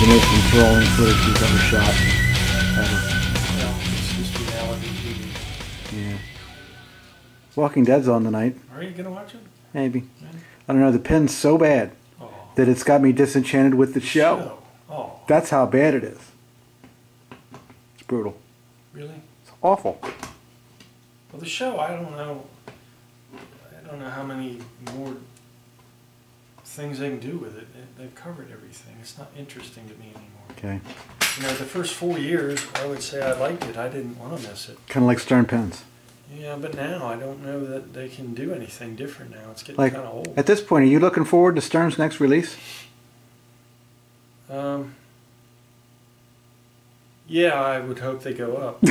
definition for all the footage he's ever shot. Ever. Well, it's just reality TV. Yeah. Walking Dead's on tonight. Are you gonna watch it? Maybe. I don't know, the pin's so bad that it's got me disenchanted with the show. Oh. That's how bad it is. It's brutal. Really? It's awful. Well, the show, I don't know how many more things they can do with it. They've covered everything. It's not interesting to me anymore. Okay. You know, the first 4 years, I would say I liked it. I didn't want to miss it. Kind of like Stern Pins. Yeah, but now I don't know that they can do anything different now. It's getting Like, kind of old. at this point, are you looking forward to Stern's next release? Yeah, I would hope they go up.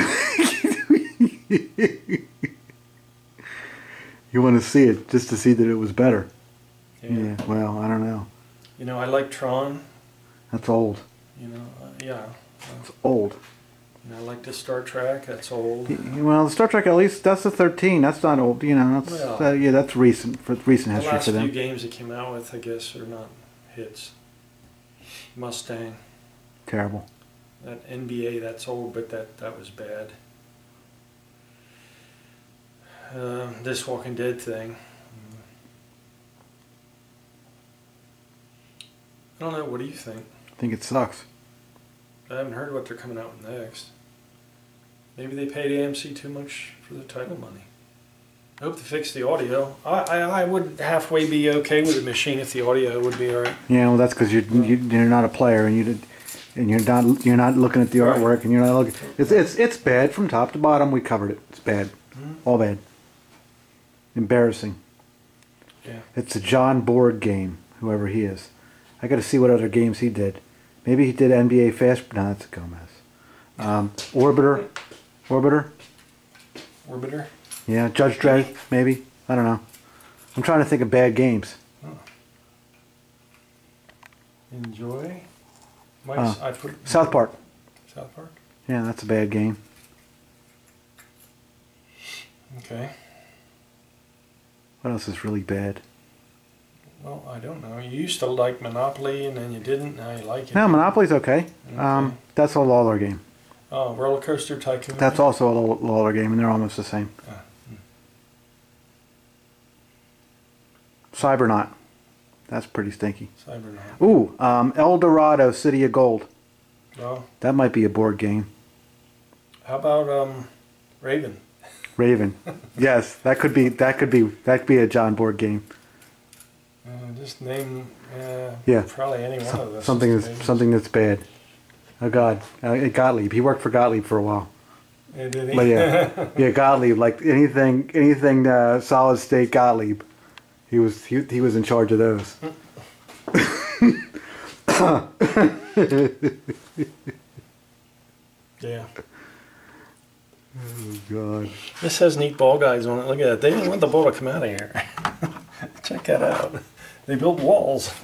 You want to see it just to see that it was better. Yeah. Well, I don't know. You know, I like Tron. That's old. You know, yeah. It's old. You know, I like the Star Trek. That's old. Well, the Star Trek, at least, that's the 13. That's not old. You know, that's yeah, that's recent history for them. The last few games they came out with, I guess, are not hits. Mustang. Terrible. That NBA, that's old, but that was bad. This Walking Dead thing. I don't know. What do you think? I think it sucks. I haven't heard what they're coming out with next. Maybe they paid AMC too much for the title money. I hope they fix the audio. I would halfway be okay with the machine if the audio would be alright. Yeah, well, that's because you're not a player and you're not looking at the artwork and you're not looking. It's bad from top to bottom. We covered it. It's bad, all bad, embarrassing. Yeah. It's a John Borg game, whoever he is. I got to see what other games he did. Maybe he did NBA Fast. No, that's a Gomez. Orbiter. Yeah, Judge Dredd, maybe. I don't know. I'm trying to think of bad games. Oh. Enjoy. I put South Park. South Park? Yeah, that's a bad game. Okay. What else is really bad? Well, I don't know. You used to like Monopoly and then you didn't. Now you like it. No, Monopoly's okay. That's a Lawler game. Oh, Roller Coaster Tycoon? That's also a Lawler game, and they're almost the same. Cybernaut. That's pretty stinky. Cybernaut. Ooh, El Dorado, City of Gold. Oh. That might be a board game. How about Raven? Raven. Yes, that could be a John Borg game. Just name probably any one of those. Something that's bad. Oh God, Gottlieb. He worked for Gottlieb for a while. Yeah, did he? But yeah, Gottlieb. Like anything solid state Gottlieb. He was in charge of those. Yeah. Oh God. This has neat ball guides on it. Look at that. They didn't want the ball to come out of here. Check that out. They built walls.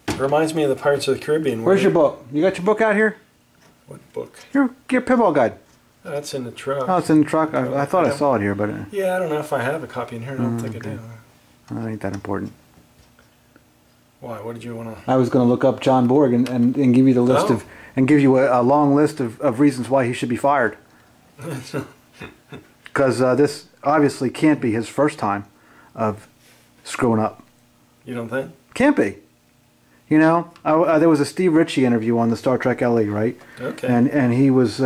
It reminds me of the Pirates of the Caribbean. Where's your book? You got your book out here? What book? Your pinball guide. Oh, that's in the truck. Oh, it's in the truck. I thought I saw it here, but yeah, I don't know if I have a copy in here. I don't think I do. That ain't that important. Why? What did you want to? I was going to look up John Borg and give you the list of give you a long list of reasons why he should be fired. Because this obviously can't be his first time of screwing up. You don't think? Can't be. You know, there was a Steve Ritchie interview on the Star Trek LE, right? Okay. And he was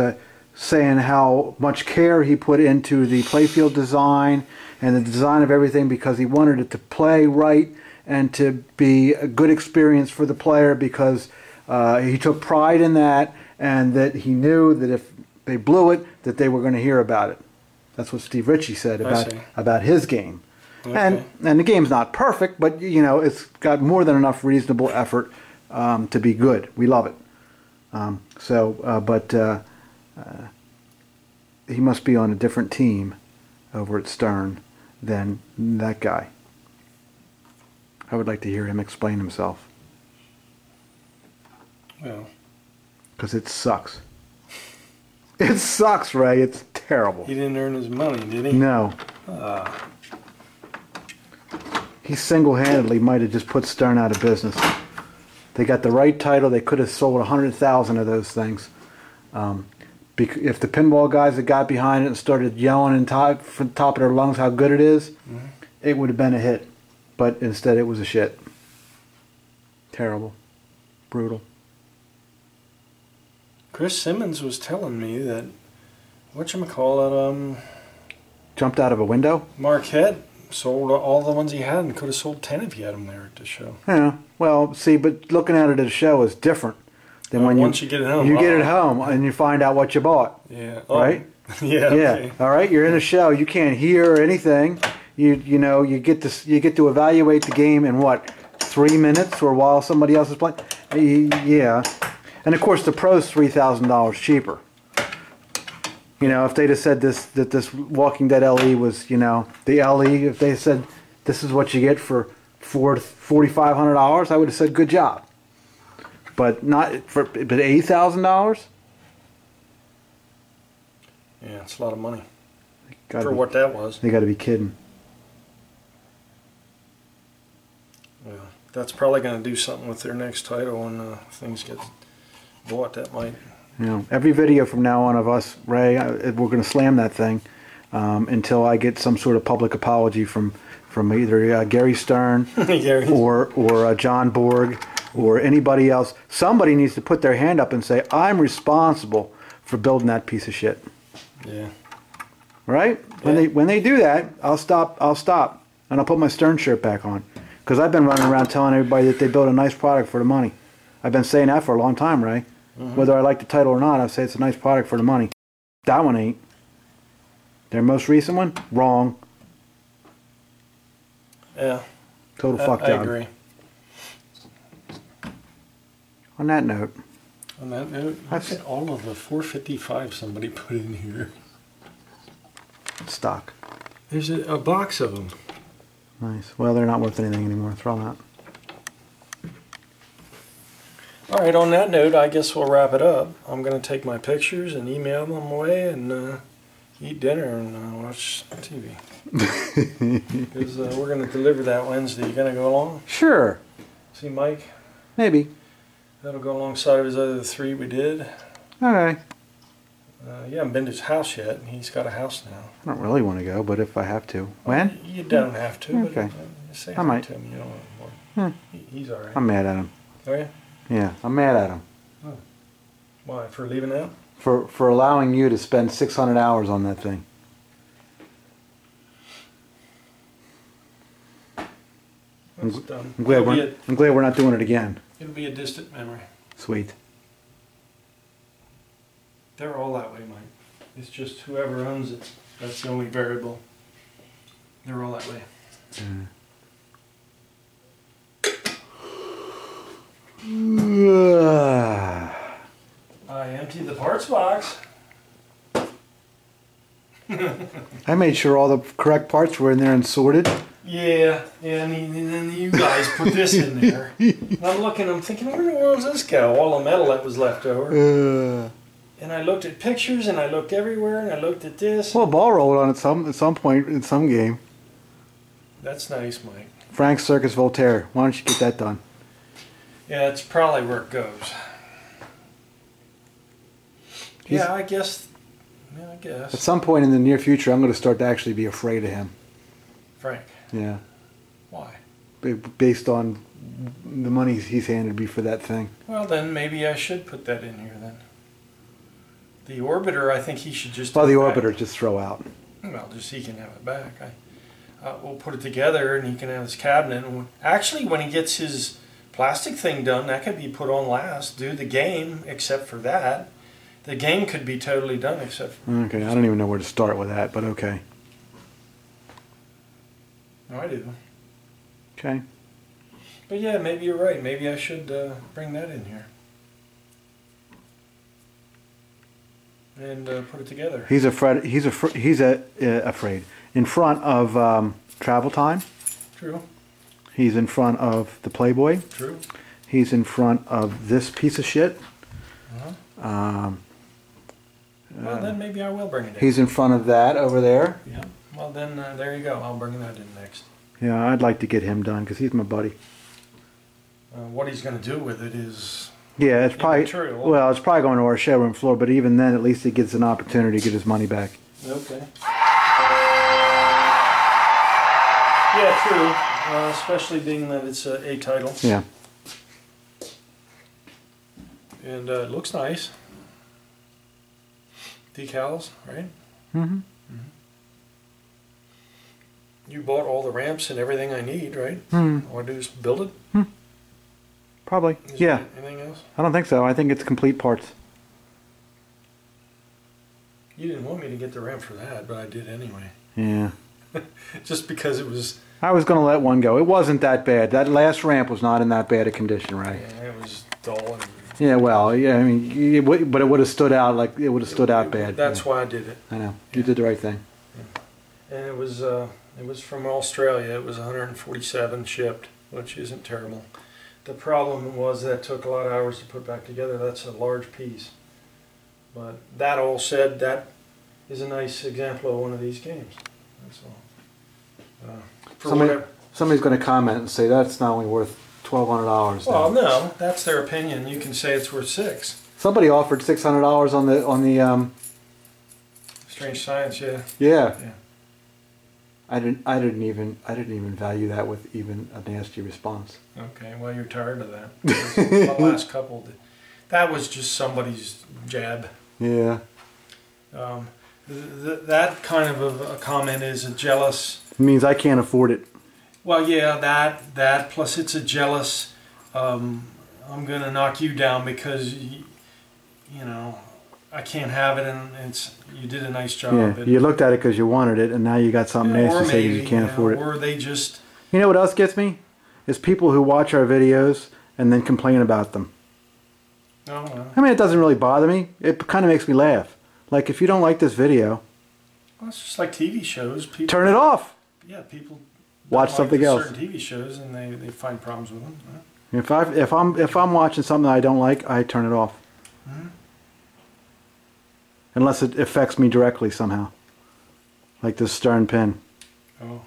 saying how much care he put into the playfield design and the design of everything because he wanted it to play right and to be a good experience for the player because he took pride in that and that he knew that if they blew it, that they were going to hear about it. That's what Steve Ritchie said about his game. Okay. And the game's not perfect, but you know it's got more than enough reasonable effort to be good. We love it. But he must be on a different team over at Stern than that guy. I would like to hear him explain himself. Well, because it sucks. It sucks, Ray. It's terrible. He didn't earn his money, did he? No. He single-handedly might have just put Stern out of business. they got the right title, they could have sold 100,000 of those things. If the pinball guys that got behind it and started yelling from the top of their lungs how good it is, it would have been a hit. But instead it was a shit. Terrible. Brutal. Chris Simmons was telling me that, whatchamacallit, jumped out of a window? Marquette sold all the ones he had and could have sold 10 if he had them there at the show. Yeah, well, see, but looking at it at a show is different than when once you get it home. You get it home and you find out what you bought. Yeah. Right? Yeah. Yeah. Okay. All right, you're in a show, you can't hear anything. You get to evaluate the game in what, 3 minutes or while somebody else is playing? Yeah. And of course the pro's $3,000 cheaper. You know, if they'd have said that this Walking Dead LE was, you know, the LE, if they said this is what you get for $4,500, I would have said good job. But but $8,000? Yeah, it's a lot of money For what that was. They got to be kidding. Well, that's probably going to do something with their next title when things get bought. That might. You know, every video from now on of us, Ray, we're going to slam that thing until I get some sort of public apology from either Gary Stern Gary. or John Borg or anybody else. Somebody needs to put their hand up and say, I'm responsible for building that piece of shit. Yeah. Right? Yeah. When they do that, I'll stop, and I'll put my Stern shirt back on. Because I've been running around telling everybody that they build a nice product for the money. I've been saying that for a long time, Ray. Whether I like the title or not, I say it's a nice product for the money. That one ain't. Their most recent one, wrong. Yeah. Total fuck job. I agree. On that note. On that note, look at all of the 455 somebody put in here. Stock. There's a box of them. Nice. Well, they're not worth anything anymore. Throw them out. All right, on that note, I guess we'll wrap it up. I'm going to take my pictures and email them away and eat dinner and watch TV. Because we're going to deliver that Wednesday. You going to go along? Sure. See Mike? Maybe. That'll go alongside of his other 3 we did. Okay. You haven't been to his house yet. He's got a house now. I don't really want to go, but if I have to. When? You don't have to. Okay. But say I hi might. to him. You don't want more. He's all right. I'm mad at him. Are you? Yeah, I'm mad at him. Oh. Why? For leaving out? For allowing you to spend 600 hours on that thing. That's dumb. I'm glad we're not doing it again. It'll be a distant memory. Sweet. They're all that way, Mike. It's just whoever owns it. That's the only variable. They're all that way. I emptied the parts box. I made sure all the correct parts were in there and sorted. Yeah, and then you guys put this in there. And I'm looking, I'm thinking, where in the world does this go? All the metal that was left over. And I looked at pictures, and I looked everywhere, and I looked at this. Well, a ball rolled on it at some point in some game. That's nice, Mike. Frank's Circus Voltaire. Why don't you get that done? Yeah, it's probably where it goes. Yeah, I guess. Yeah, I guess. At some point in the near future, I'm going to start to actually be afraid of him. Frank. Yeah. Why? Based on the money he's handed me for that thing. Well, then maybe I should put that in here then. The Orbiter, I think he should just... Well, the Orbiter just throw out. Well, just he can have it back. We'll put it together and he can have his cabinet. And actually, when he gets his plastic thing done, that could be put on last. Do the game, except for that. The game could be totally done except for... Okay, I don't even know where to start with that, but okay. No, I do. Okay. But yeah, maybe you're right. Maybe I should bring that in here. And put it together. He's afraid. He's afraid. In front of Travel Time. True. He's in front of the Playboy. True. He's in front of this piece of shit. Well, then maybe I will bring it in. He's in front of that over there. Yeah. Well, then there you go. I'll bring that in next. Yeah, I'd like to get him done because he's my buddy. What he's going to do with it is Yeah, it's probably immaterial. well, it's probably going to our showroom floor, but even then, at least he gets an opportunity to get his money back. Okay. Yeah, true. Especially being that it's a title. Yeah. And it looks nice. Decals, right? Mm-hmm. You bought all the ramps and everything I need, right? Mm-hmm. All I do is build it? Probably. Is Yeah. there anything else? I don't think so. I think it's complete parts. You didn't want me to get the ramp for that, but I did anyway. Yeah. Just because it was... I was going to let one go. It wasn't that bad. That last ramp was not in that bad a condition, right? Yeah, it was dull and... Yeah, well, yeah, I mean, but it would have stood out, like, it would have stood out bad. That's why I did it. I know. You did the right thing. And it was from Australia. It was 147 shipped, which isn't terrible. The problem was that it took a lot of hours to put back together. That's a large piece. But that all said, that is a nice example of one of these games. That's all. Somebody's going to comment and say that's not only worth $1,200. Well, no, that's their opinion. You can say it's worth $600. Somebody offered $600 on the Strange Science, yeah. Yeah. Yeah. I didn't even value that with even a nasty response. Okay, well, you're tired of that. The last couple, that was just somebody's jab. Yeah. That kind of a comment is a jealous. It means I can't afford it. Well, yeah, that plus it's a jealous. I'm gonna knock you down because you know I can't have it, and you did a nice job. Yeah. You looked at it because you wanted it, and now you got something nasty to say because you can't afford it. Or they just. You know what else gets me? Is people who watch our videos and then complain about them. Oh well. I mean, it doesn't really bother me. It kind of makes me laugh. Like, if you don't like this video, Well, it's just like TV shows. People, turn it off. Yeah, people Watch don't something like else. certain TV shows, and they find problems with them. If I'm watching something I don't like, I turn it off. Mm-hmm. Unless it affects me directly somehow. Like this Stern pin. Oh.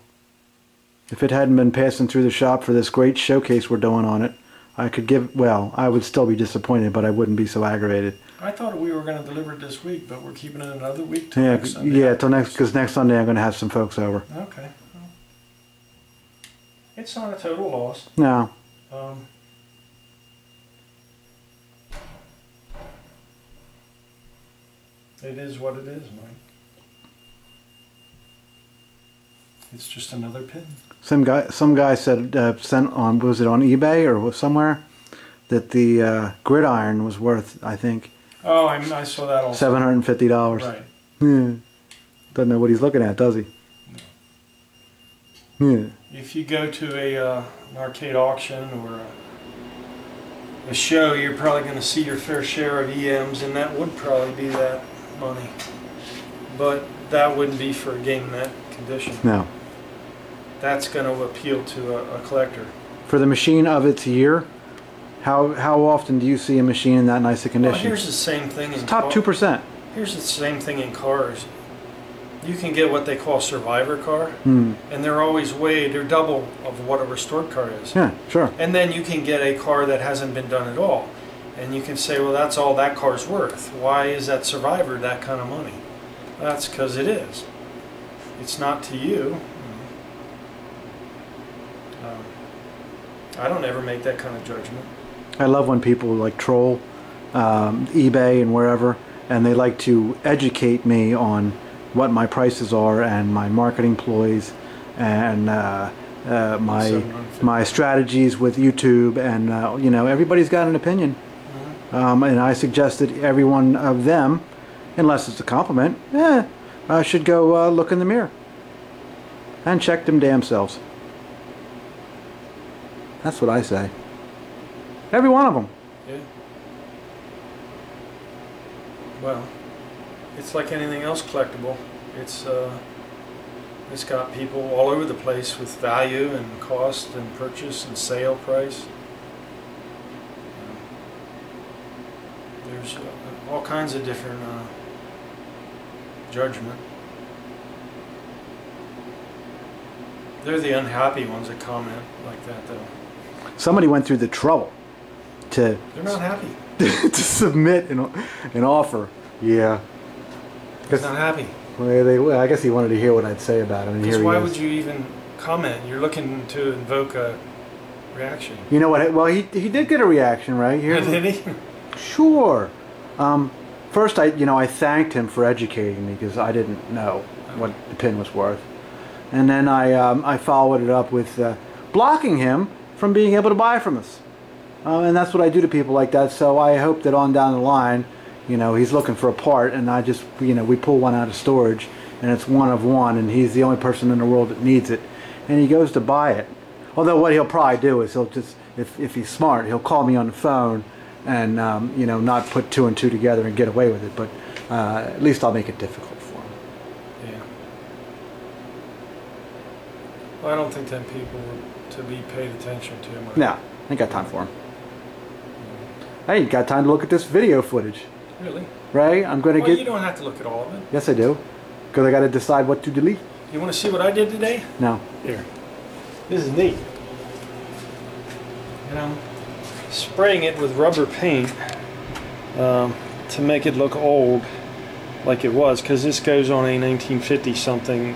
If it hadn't been passing through the shop for this great showcase we're doing on it, I could give, well, I would still be disappointed, but I wouldn't be so aggravated. I thought we were going to deliver it this week, but we're keeping it another week till Yeah, next Sunday. yeah, till next, because next Sunday I'm going to have some folks over. Okay. Well, it's not a total loss. No. It is what it is, Mike. It's just another pin. Some guy said, sent on, was it on eBay or somewhere, that the gridiron was worth, I think, Oh, I saw that also. $750. Right. Yeah. Doesn't know what he's looking at, does he? No. Yeah. If you go to an arcade auction or a show, you're probably going to see your fair share of EMs, and that would probably be that money. But that wouldn't be for a game in that condition. No. That's going to appeal to a collector. For the machine of its year, how often do you see a machine in that nice a condition? Well, here's the same thing in Top 2%. Here's the same thing in cars. You can get what they call survivor car, and they're double of what a restored car is. Yeah, sure. And then you can get a car that hasn't been done at all. And you can say, well, that's all that car's worth. Why is that survivor that kind of money? That's because it is. It's not to you. I don't ever make that kind of judgment. I love when people like troll eBay and wherever, and they like to educate me on what my prices are and my marketing ploys and my strategies with YouTube, and you know, everybody's got an opinion, and I suggest that every one of them, unless it's a compliment, should go look in the mirror and check them damn selves. That's what I say. Every one of them. Yeah. Well, it's like anything else collectible. It's got people all over the place with value and cost and purchase and sale price. There's all kinds of different judgment. They're the unhappy ones that comment like that, though. somebody went through the trouble to. They're not happy. To submit an offer. Yeah. He's not happy. Well, I guess he wanted to hear what I'd say about him. Because why would you even comment? You're looking to invoke a reaction. You know what? Well, he did get a reaction, right? Did he? Sure. First, I thanked him for educating me because I didn't know what the pin was worth, and then I followed it up with blocking him from being able to buy from us, and that's what I do to people like that. So I hope that on down the line, he's looking for a part, and I just, we pull one out of storage, and it's one of one, and he's the only person in the world that needs it, and he goes to buy it. Although what he'll probably do is he'll just, if he's smart, he'll call me on the phone and not put 2 and 2 together and get away with it. But at least I'll make it difficult for him. Yeah. Well, I don't think that people were to be paid attention to him. No, I ain't got time for him. I ain't got time to look at this video footage. Really? Right? I'm going to get... you don't have to look at all of it. Yes, I do. Because I got to decide what to delete. You want to see what I did today? No. Here. This is neat. And I'm spraying it with rubber paint to make it look old, like it was, because this goes on a 1950 something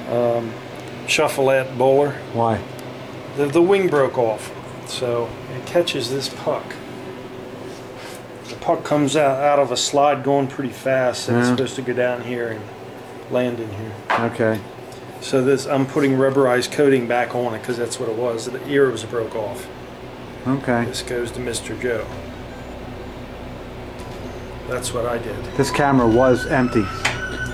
shuffleette bowler. Why? The wing broke off, so it catches this puck. The puck comes out of a slide going pretty fast, and it's supposed to go down here and land in here. Okay. So I'm putting rubberized coating back on it because that's what it was. The ear was broke off. Okay. This goes to Mr. Joe. That's what I did. This camera was empty,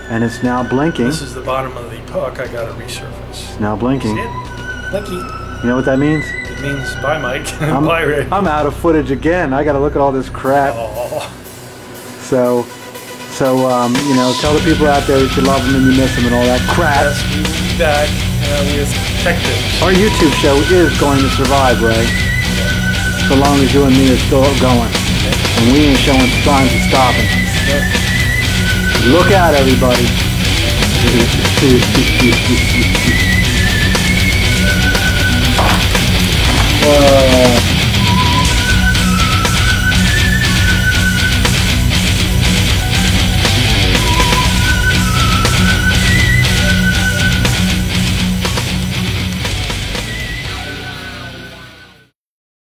and it's now blinking. This is the bottom of the puck. I got to resurface. It's now blinking. See it? Blinky. You know what that means? It means bye, Mike. Bye, Ray. I'm out of footage again. I got to look at all this crap. Aww. So tell the people out there that you love them and you miss them and all that crap. Yes, we will be back with tech tips. Our YouTube show is going to survive, Ray. So long as you and me are still going. And we ain't showing signs of stopping. Look out, everybody.